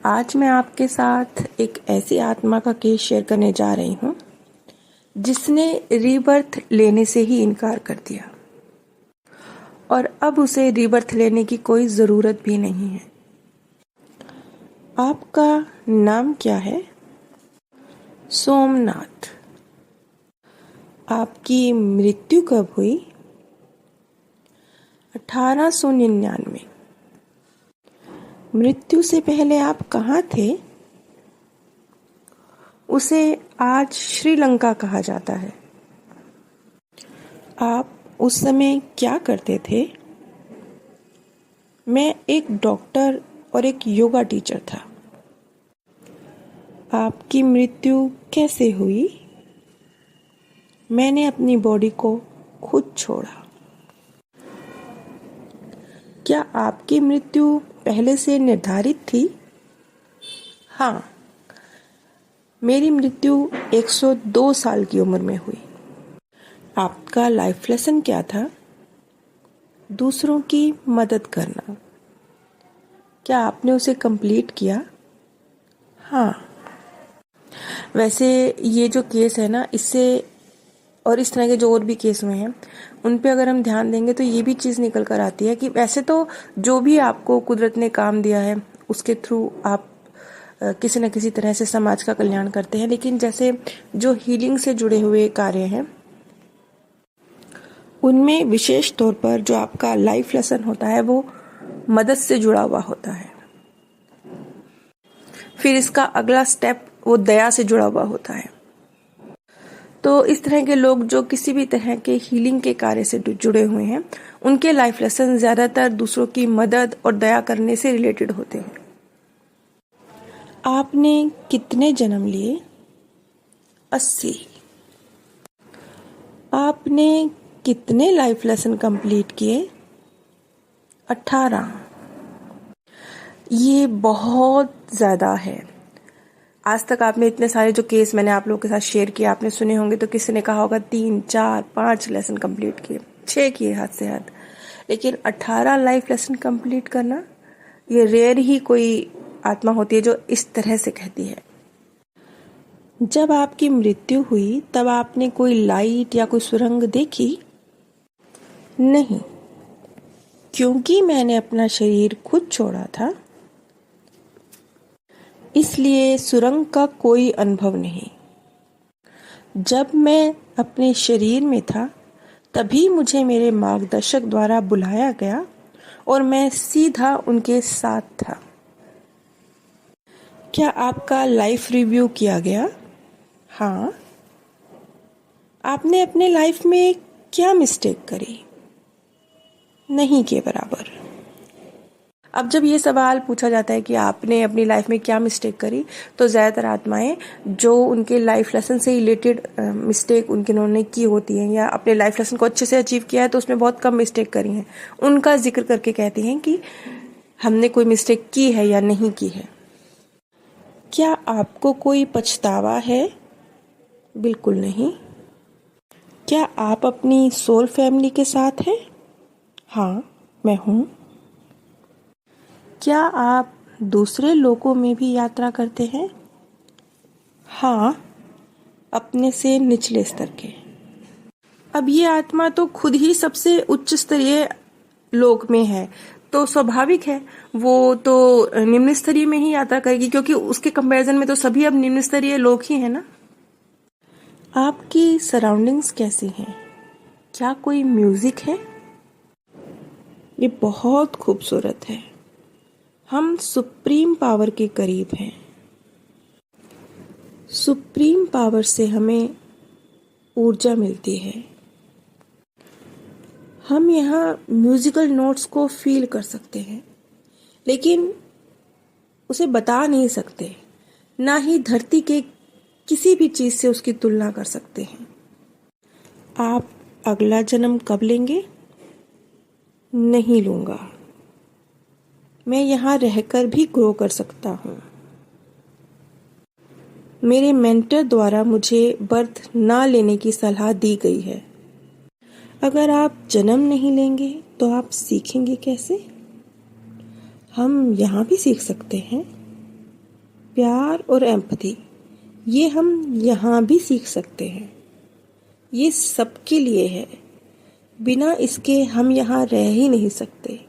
आज मैं आपके साथ एक ऐसी आत्मा का केस शेयर करने जा रही हूँ जिसने रीबर्थ लेने से ही इनकार कर दिया और अब उसे रीबर्थ लेने की कोई ज़रूरत भी नहीं है। आपका नाम क्या है? सोमनाथ। आपकी मृत्यु कब हुई? 1899। मृत्यु से पहले आप कहाँ थे? उसे आज श्रीलंका कहा जाता है। आप उस समय क्या करते थे? मैं एक डॉक्टर और एक योगा टीचर था। आपकी मृत्यु कैसे हुई? मैंने अपनी बॉडी को खुद छोड़ा। क्या आपकी मृत्यु पहले से निर्धारित थी? हाँ, मेरी मृत्यु 102 साल की उम्र में हुई। आपका लाइफ लेसन क्या था? दूसरों की मदद करना। क्या आपने उसे कंप्लीट किया? हाँ। वैसे ये जो केस है ना, इससे और इस तरह के जो और भी केस हुए हैं उन पे अगर हम ध्यान देंगे तो ये भी चीज़ निकल कर आती है कि वैसे तो जो भी आपको कुदरत ने काम दिया है उसके थ्रू आप किसी न किसी तरह से समाज का कल्याण करते हैं, लेकिन जैसे जो हीलिंग से जुड़े हुए कार्य हैं उनमें विशेष तौर पर जो आपका लाइफ लेसन होता है वो मदद से जुड़ा हुआ होता है। फिर इसका अगला स्टेप वो दया से जुड़ा हुआ होता है। तो इस तरह के लोग जो किसी भी तरह के हीलिंग के कार्य से जुड़े हुए हैं उनके लाइफ लेसन ज़्यादातर दूसरों की मदद और दया करने से रिलेटेड होते हैं। आपने कितने जन्म लिए? 80। आपने कितने लाइफ लेसन कंप्लीट किए? 18। ये बहुत ज़्यादा है। आज तक आपने इतने सारे जो केस मैंने आप लोगों के साथ शेयर किए आपने सुने होंगे तो किसी ने कहा होगा 3, 4, 5 लेसन कंप्लीट किए, 6 किए हद से हद, लेकिन 18 लाइफ लेसन कंप्लीट करना ये रेयर ही कोई आत्मा होती है जो इस तरह से कहती है। जब आपकी मृत्यु हुई तब आपने कोई लाइट या कोई सुरंग देखी? नहीं, क्योंकि मैंने अपना शरीर खुद छोड़ा था इसलिए सुरंग का कोई अनुभव नहीं। जब मैं अपने शरीर में था तभी मुझे मेरे मार्गदर्शक द्वारा बुलाया गया और मैं सीधा उनके साथ था। क्या आपका लाइफ रिव्यू किया गया? हाँ। आपने अपने लाइफ में क्या मिस्टेक करी? नहीं के बराबर। अब जब ये सवाल पूछा जाता है कि आपने अपनी लाइफ में क्या मिस्टेक करी तो ज़्यादातर आत्माएं जो उनके लाइफ लेसन से रिलेटेड मिस्टेक उन्होंने की होती हैं या अपने लाइफ लेसन को अच्छे से अचीव किया है तो उसमें बहुत कम मिस्टेक करी हैं, उनका जिक्र करके कहती हैं कि हमने कोई मिस्टेक की है या नहीं की है। क्या आपको कोई पछतावा है? बिल्कुल नहीं। क्या आप अपनी सोल फैमिली के साथ हैं? हाँ, मैं हूँ। क्या आप दूसरे लोकों में भी यात्रा करते हैं? हाँ, अपने से निचले स्तर के। अब ये आत्मा तो खुद ही सबसे उच्च स्तरीय लोक में है तो स्वाभाविक है वो तो निम्न स्तरीय में ही यात्रा करेगी, क्योंकि उसके कंपैरिजन में तो सभी अब निम्न स्तरीय लोग ही हैं ना। आपकी सराउंडिंग्स कैसी हैं? क्या कोई म्यूजिक है? ये बहुत खूबसूरत है। हम सुप्रीम पावर के करीब हैं। सुप्रीम पावर से हमें ऊर्जा मिलती है। हम यहाँ म्यूजिकल नोट्स को फील कर सकते हैं लेकिन उसे बता नहीं सकते, ना ही धरती के किसी भी चीज़ से उसकी तुलना कर सकते हैं। आप अगला जन्म कब लेंगे? नहीं लूँगा। मैं यहाँ रहकर भी ग्रो कर सकता हूँ। मेरे मेंटर द्वारा मुझे बर्थ ना लेने की सलाह दी गई है। अगर आप जन्म नहीं लेंगे तो आप सीखेंगे कैसे? हम यहाँ भी सीख सकते हैं। प्यार और एम्पैथी ये हम यहाँ भी सीख सकते हैं। ये सबके लिए है, बिना इसके हम यहाँ रह ही नहीं सकते।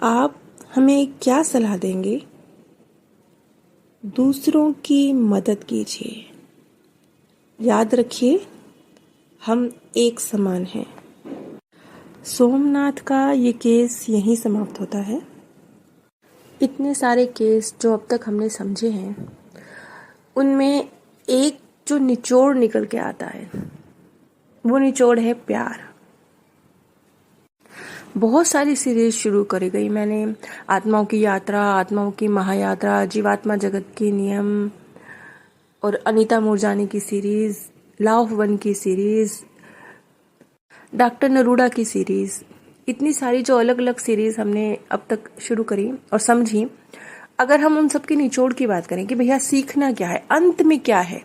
आप हमें क्या सलाह देंगे? दूसरों की मदद कीजिए। याद रखिए, हम एक समान हैं। सोमनाथ का ये केस यहीं समाप्त होता है। इतने सारे केस जो अब तक हमने समझे हैं, उनमें एक जो निचोड़ निकल के आता है, वो निचोड़ है प्यार। बहुत सारी सीरीज शुरू करी गई मैंने, आत्माओं की यात्रा, आत्माओं की महायात्रा, जीवात्मा जगत के नियम, और अनीता मूरजानी की सीरीज, लॉ ऑफ वन की सीरीज, डॉक्टर नरूडा की सीरीज, इतनी सारी जो अलग अलग सीरीज हमने अब तक शुरू करी और समझी। अगर हम उन सब के निचोड़ की बात करें कि भैया सीखना क्या है, अंत में क्या है,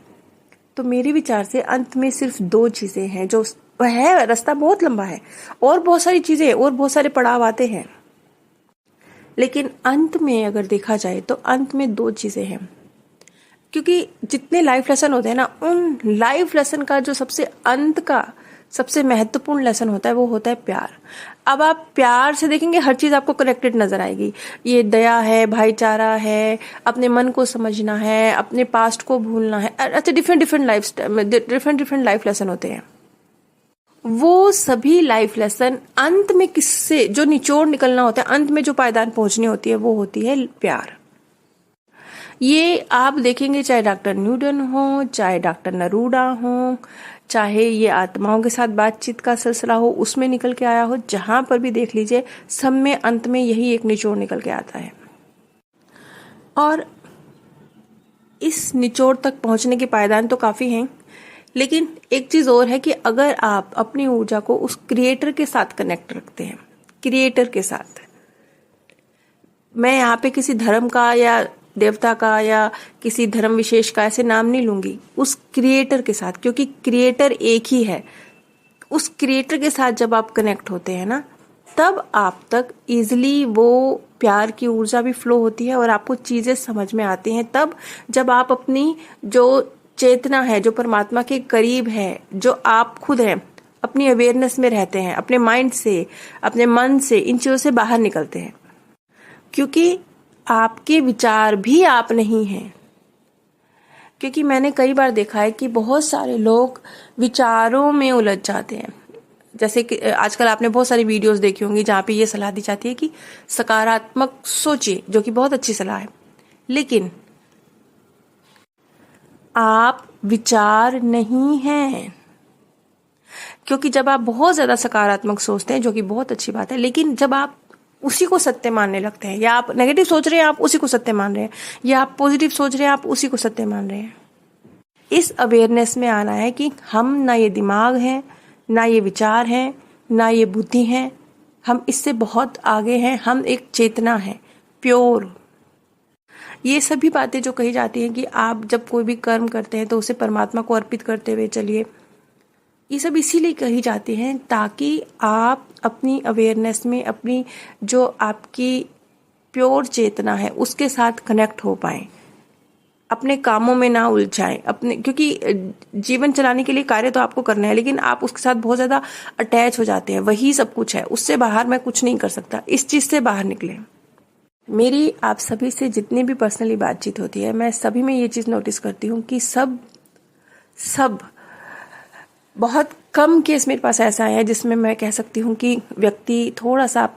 तो मेरे विचार से अंत में सिर्फ 2 चीजें हैं। जो है, रास्ता बहुत लंबा है और बहुत सारी चीजें और बहुत सारे पड़ाव आते हैं, लेकिन अंत में अगर देखा जाए तो अंत में 2 चीजें हैं। क्योंकि जितने लाइफ लेसन होते हैं ना, उन लाइफ लेसन का जो सबसे अंत का सबसे महत्वपूर्ण लेसन होता है, वो होता है प्यार। अब आप प्यार से देखेंगे, हर चीज आपको कनेक्टेड नजर आएगी। ये दया है, भाईचारा है, अपने मन को समझना है, अपने पास्ट को भूलना है। अच्छा, डिफरेंट लाइफ लेसन होते हैं। वो सभी लाइफ लेसन अंत में किससे जो निचोड़ निकलना होता है, अंत में जो पायदान पहुंचनी होती है, वो होती है प्यार। ये आप देखेंगे, चाहे डॉक्टर न्यूटन हो, चाहे डॉक्टर नरूडा हो, चाहे ये आत्माओं के साथ बातचीत का सिलसिला हो, उसमें निकल के आया हो, जहां पर भी देख लीजिए, सब में अंत में यही एक निचोड़ निकल के आता है। और इस निचोड़ तक पहुंचने के पायदान तो काफी हैं, लेकिन एक चीज और है कि अगर आप अपनी ऊर्जा को उस क्रिएटर के साथ कनेक्ट रखते हैं, क्रिएटर के साथ, मैं यहाँ पे किसी धर्म का या देवता का या किसी धर्म विशेष का ऐसे नाम नहीं लूंगी, उस क्रिएटर के साथ, क्योंकि क्रिएटर एक ही है। उस क्रिएटर के साथ जब आप कनेक्ट होते हैं ना, तब आप तक इजिली वो प्यार की ऊर्जा भी फ्लो होती है और आपको चीजें समझ में आती हैं। तब जब आप अपनी जो चेतना है, जो परमात्मा के करीब है, जो आप खुद हैं, अपनी अवेयरनेस में रहते हैं, अपने माइंड से, अपने मन से, इन चीजों से बाहर निकलते हैं। क्योंकि आपके विचार भी आप नहीं हैं। क्योंकि मैंने कई बार देखा है कि बहुत सारे लोग विचारों में उलझ जाते हैं। जैसे कि आजकल आपने बहुत सारी वीडियोस देखी होंगी जहां पे ये सलाह दी जाती है कि सकारात्मक सोचिए, जो कि बहुत अच्छी सलाह है, लेकिन आप विचार नहीं हैं। क्योंकि जब आप बहुत ज्यादा सकारात्मक सोचते हैं, जो कि बहुत अच्छी बात है, लेकिन जब आप उसी को सत्य मानने लगते हैं, या आप नेगेटिव सोच रहे हैं, आप उसी को सत्य मान रहे हैं, या आप पॉजिटिव सोच रहे हैं, आप उसी को सत्य मान रहे हैं। इस अवेयरनेस में आना है कि हम ना ये दिमाग है, ना ये विचार है, ना ये बुद्धि है, हम इससे बहुत आगे हैं। हम एक चेतना है, प्योर। ये सभी बातें जो कही जाती हैं कि आप जब कोई भी कर्म करते हैं तो उसे परमात्मा को अर्पित करते हुए चलिए, ये सब इसीलिए कही जाती हैं ताकि आप अपनी अवेयरनेस में, अपनी जो आपकी प्योर चेतना है, उसके साथ कनेक्ट हो पाएं, अपने कामों में ना उलझाएं अपने। क्योंकि जीवन चलाने के लिए कार्य तो आपको करना है, लेकिन आप उसके साथ बहुत ज्यादा अटैच हो जाते हैं, वही सब कुछ है, उससे बाहर मैं कुछ नहीं कर सकता। इस चीज से बाहर निकले। मेरी आप सभी से जितनी भी पर्सनली बातचीत होती है, मैं सभी में ये चीज नोटिस करती हूँ कि सब बहुत कम केस मेरे पास ऐसा है जिसमें मैं कह सकती हूँ कि व्यक्ति थोड़ा सा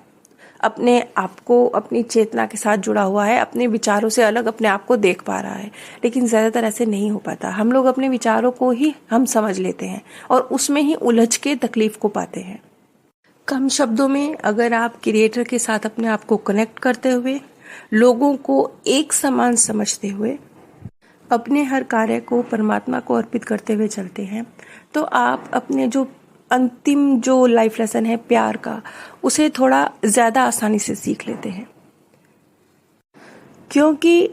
अपने आप को, अपनी चेतना के साथ जुड़ा हुआ है, अपने विचारों से अलग अपने आप को देख पा रहा है। लेकिन ज्यादातर ऐसे नहीं हो पाता। हम लोग अपने विचारों को ही हम समझ लेते हैं और उसमें ही उलझ के तकलीफ को पाते हैं। कम शब्दों में, अगर आप क्रिएटर के साथ अपने आप को कनेक्ट करते हुए, लोगों को एक समान समझते हुए, अपने हर कार्य को परमात्मा को अर्पित करते हुए चलते हैं, तो आप अपने जो अंतिम जो लाइफ लेसन है प्यार का, उसे थोड़ा ज्यादा आसानी से सीख लेते हैं। क्योंकि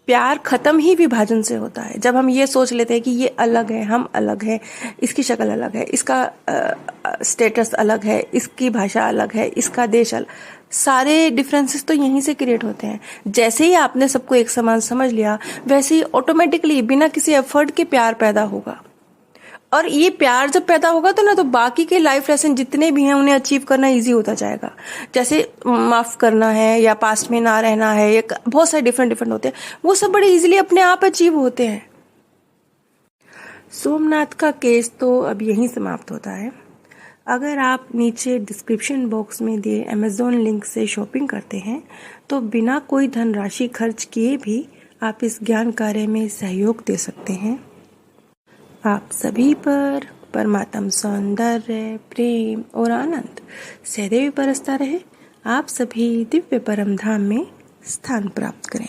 प्यार खत्म ही विभाजन से होता है। जब हम ये सोच लेते हैं कि ये अलग है, हम अलग हैं, इसकी शक्ल अलग है, इसका स्टेटस अलग है, इसकी भाषा अलग है, इसका देश अलग, सारे डिफरेंसेस तो यहीं से क्रिएट होते हैं। जैसे ही आपने सबको एक समान समझ लिया, वैसे ही ऑटोमेटिकली बिना किसी एफर्ट के प्यार पैदा होगा। और ये प्यार जब पैदा होगा तो ना, तो बाकी के लाइफ लेसन जितने भी हैं उन्हें अचीव करना इजी होता जाएगा। जैसे माफ करना है या पास्ट में ना रहना है, या बहुत सारे डिफरेंट होते हैं, वो सब बड़े इजीली अपने आप अचीव होते हैं। सोमनाथ का केस तो अब यहीं समाप्त होता है। अगर आप नीचे डिस्क्रिप्शन बॉक्स में दिए अमेज़ॉन लिंक से शॉपिंग करते हैं तो बिना कोई धनराशि खर्च किए भी आप इस ज्ञान कार्य में सहयोग दे सकते हैं। आप सभी पर परमात्म सौंदर्य, प्रेम और आनंद सदैव बरसता रहे। आप सभी दिव्य परम धाम में स्थान प्राप्त करें।